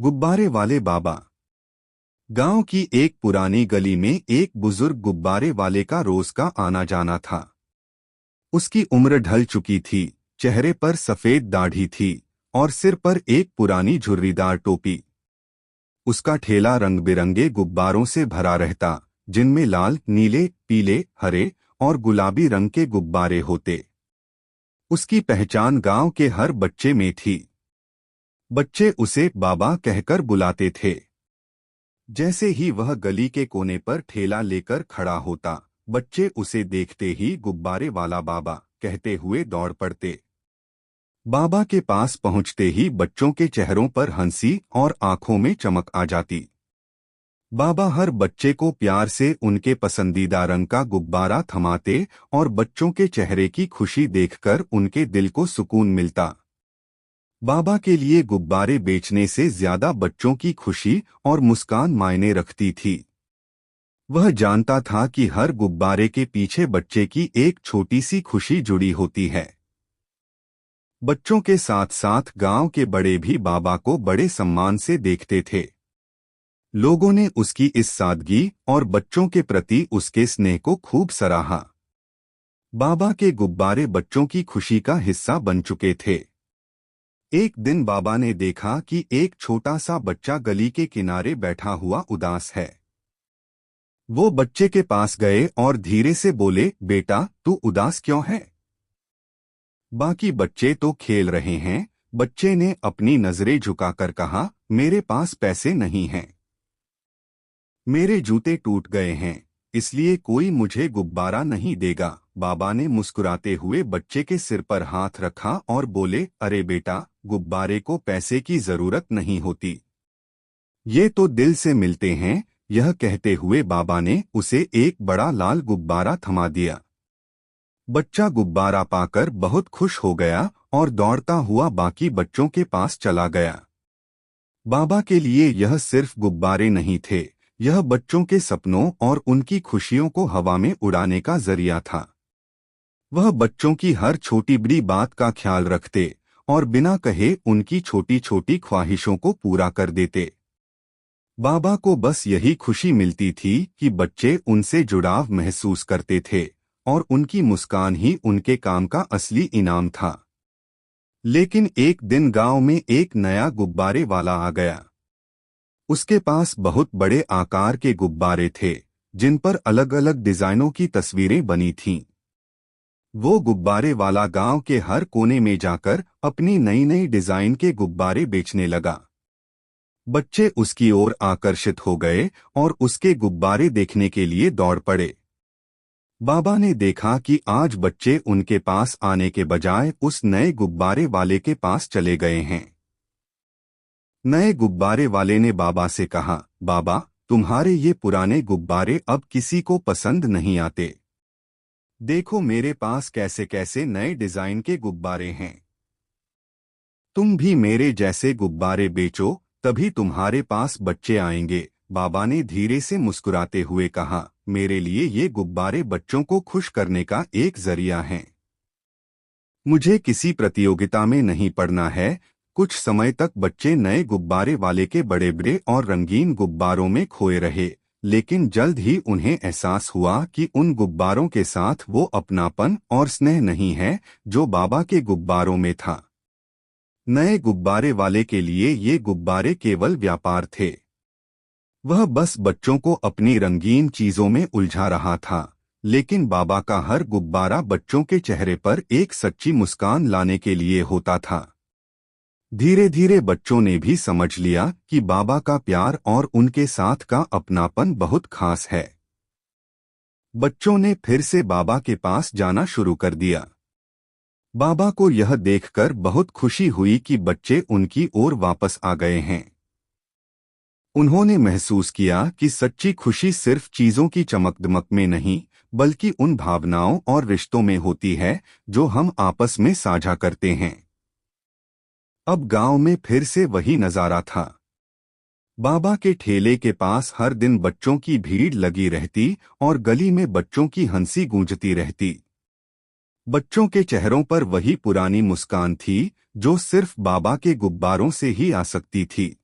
गुब्बारे वाले बाबा। गांव की एक पुरानी गली में एक बुजुर्ग गुब्बारे वाले का रोज का आना जाना था। उसकी उम्र ढल चुकी थी, चेहरे पर सफेद दाढ़ी थी और सिर पर एक पुरानी झुर्रीदार टोपी। उसका ठेला रंग बिरंगे गुब्बारों से भरा रहता, जिनमें लाल, नीले, पीले, हरे और गुलाबी रंग के गुब्बारे होते। उसकी पहचान गांव के हर बच्चे में थी। बच्चे उसे बाबा कहकर बुलाते थे। जैसे ही वह गली के कोने पर ठेला लेकर खड़ा होता, बच्चे उसे देखते ही गुब्बारे वाला बाबा कहते हुए दौड़ पड़ते। बाबा के पास पहुंचते ही बच्चों के चेहरों पर हंसी और आंखों में चमक आ जाती। बाबा हर बच्चे को प्यार से उनके पसंदीदा रंग का गुब्बारा थमाते और बच्चों के चेहरे की खुशी देखकर उनके दिल को सुकून मिलता। बाबा के लिए गुब्बारे बेचने से ज्यादा बच्चों की खुशी और मुस्कान मायने रखती थी। वह जानता था कि हर गुब्बारे के पीछे बच्चे की एक छोटी सी खुशी जुड़ी होती है। बच्चों के साथ साथ गांव के बड़े भी बाबा को बड़े सम्मान से देखते थे। लोगों ने उसकी इस सादगी और बच्चों के प्रति उसके स्नेह को खूब सराहा। बाबा के गुब्बारे बच्चों की खुशी का हिस्सा बन चुके थे। एक दिन बाबा ने देखा कि एक छोटा सा बच्चा गली के किनारे बैठा हुआ उदास है। वो बच्चे के पास गए और धीरे से बोले, बेटा, तू उदास क्यों है? बाकी बच्चे तो खेल रहे हैं। बच्चे ने अपनी नजरें झुकाकर कहा, मेरे पास पैसे नहीं हैं। मेरे जूते टूट गए हैं, इसलिए कोई मुझे गुब्बारा नहीं देगा। बाबा ने मुस्कुराते हुए बच्चे के सिर पर हाथ रखा और बोले, अरे बेटा, गुब्बारे को पैसे की जरूरत नहीं होती, ये तो दिल से मिलते हैं। यह कहते हुए बाबा ने उसे एक बड़ा लाल गुब्बारा थमा दिया। बच्चा गुब्बारा पाकर बहुत खुश हो गया और दौड़ता हुआ बाकी बच्चों के पास चला गया। बाबा के लिए यह सिर्फ गुब्बारे नहीं थे, यह बच्चों के सपनों और उनकी खुशियों को हवा में उड़ाने का जरिया था। वह बच्चों की हर छोटी बड़ी बात का ख्याल रखते और बिना कहे उनकी छोटी छोटी ख्वाहिशों को पूरा कर देते। बाबा को बस यही खुशी मिलती थी कि बच्चे उनसे जुड़ाव महसूस करते थे और उनकी मुस्कान ही उनके काम का असली इनाम था। लेकिन एक दिन गांव में एक नया गुब्बारे वाला आ गया। उसके पास बहुत बड़े आकार के गुब्बारे थे, जिन पर अलग अलग डिजाइनों की तस्वीरें बनी थीं। वो गुब्बारे वाला गांव के हर कोने में जाकर अपनी नई नई डिजाइन के गुब्बारे बेचने लगा। बच्चे उसकी ओर आकर्षित हो गए और उसके गुब्बारे देखने के लिए दौड़ पड़े। बाबा ने देखा कि आज बच्चे उनके पास आने के बजाय उस नए गुब्बारे वाले के पास चले गए हैं। नए गुब्बारे वाले ने बाबा से कहा, बाबा, तुम्हारे ये पुराने गुब्बारे अब किसी को पसंद नहीं आते। देखो मेरे पास कैसे कैसे नए डिजाइन के गुब्बारे हैं। तुम भी मेरे जैसे गुब्बारे बेचो, तभी तुम्हारे पास बच्चे आएंगे। बाबा ने धीरे से मुस्कुराते हुए कहा, मेरे लिए ये गुब्बारे बच्चों को खुश करने का एक जरिया हैं। मुझे किसी प्रतियोगिता में नहीं पड़ना है। कुछ समय तक बच्चे नए गुब्बारे वाले के बड़े बड़े और रंगीन गुब्बारों में खोए रहे, लेकिन जल्द ही उन्हें एहसास हुआ कि उन गुब्बारों के साथ वो अपनापन और स्नेह नहीं है जो बाबा के गुब्बारों में था। नए गुब्बारे वाले के लिए ये गुब्बारे केवल व्यापार थे। वह बस बच्चों को अपनी रंगीन चीजों में उलझा रहा था, लेकिन बाबा का हर गुब्बारा बच्चों के चेहरे पर एक सच्ची मुस्कान लाने के लिए होता था। धीरे धीरे बच्चों ने भी समझ लिया कि बाबा का प्यार और उनके साथ का अपनापन बहुत खास है। बच्चों ने फिर से बाबा के पास जाना शुरू कर दिया। बाबा को यह देखकर बहुत खुशी हुई कि बच्चे उनकी ओर वापस आ गए हैं। उन्होंने महसूस किया कि सच्ची खुशी सिर्फ चीजों की चमक-दमक में नहीं, बल्कि उन भावनाओं और रिश्तों में होती है जो हम आपस में साझा करते हैं। अब गांव में फिर से वही नजारा था। बाबा के ठेले के पास हर दिन बच्चों की भीड़ लगी रहती और गली में बच्चों की हंसी गूंजती रहती। बच्चों के चेहरों पर वही पुरानी मुस्कान थी जो सिर्फ बाबा के गुब्बारों से ही आ सकती थी।